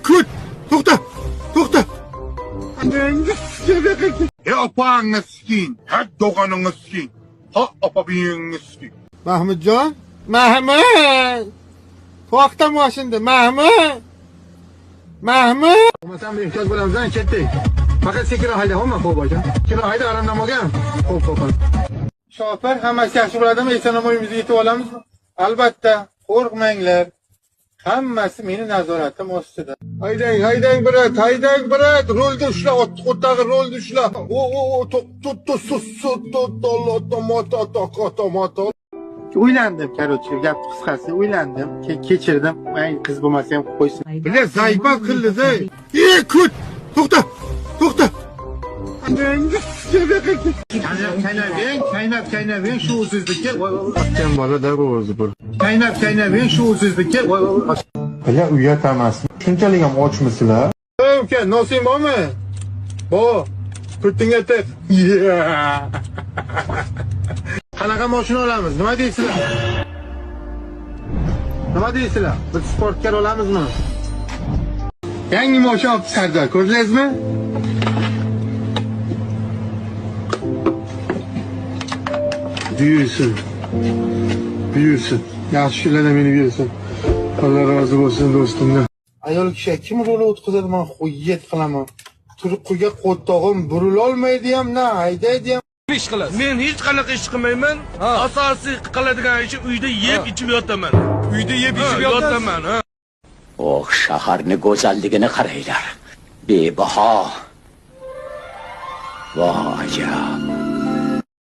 Kut! To'xta! Opangni siking, ha do'g'oningni siking, ha opabingni siking. Mahmudjon, Mahmud! To'xta mashinada, Mahmud! Olmasam ehtiyot bo'lamiz, ketdik. Faqat sekinroq hayda, homma qo'y boyjon. Sekinroq hayda, aramdan olgan. Xo'p. Shofir hammasi yaxshi bo'ladimi? Eson-omonimizga yetib olamizmi? Albatta, qo'rqmanglar. Hammasi meni nazoratim ostida. Haydang brat, rolda ushla, o'tdagi rolda ushla. O'ylandim, короче, gap qisqasi, o'ylandim. Kechirdim. Men qiz bo'lmasa ham qo'ysin. Bile zayba qildi-da. Kut! To'xta! Qaynab, shu o'zizlikka. Otgan bola-da bu o'zi bir. Qaynab, shu o'zizlikka. Bile uyatamas. Shunchalik ham ochmisizlar? Uka, nosing bormi? Bor. Kurtingga tiq. Qanaqa mashina olamiz? Nima deysizlar? Bir sportkar olamizmi? Yangi mashina olib chiqardi, ko'rdingizmi? Buyursin. Yaxshi kunlarda meni buyursin. Allah razı bo'lsin do'stimdan. Ayol kishi kim rolni o'tkazadi, men qo'yet qilaman. Turqiga qo'ttog'im burilolmaydi ham, na haydaydi ham. ish qilasiz. Men hech qanaqa ish qilmayman. Asosiy qiladigan ishim uyda yeb ichib yotaman. Uyda yeb ichib yotaman, ha. Oh, shaharning go'zalligini qaranglar. Bebaho. Voy ya.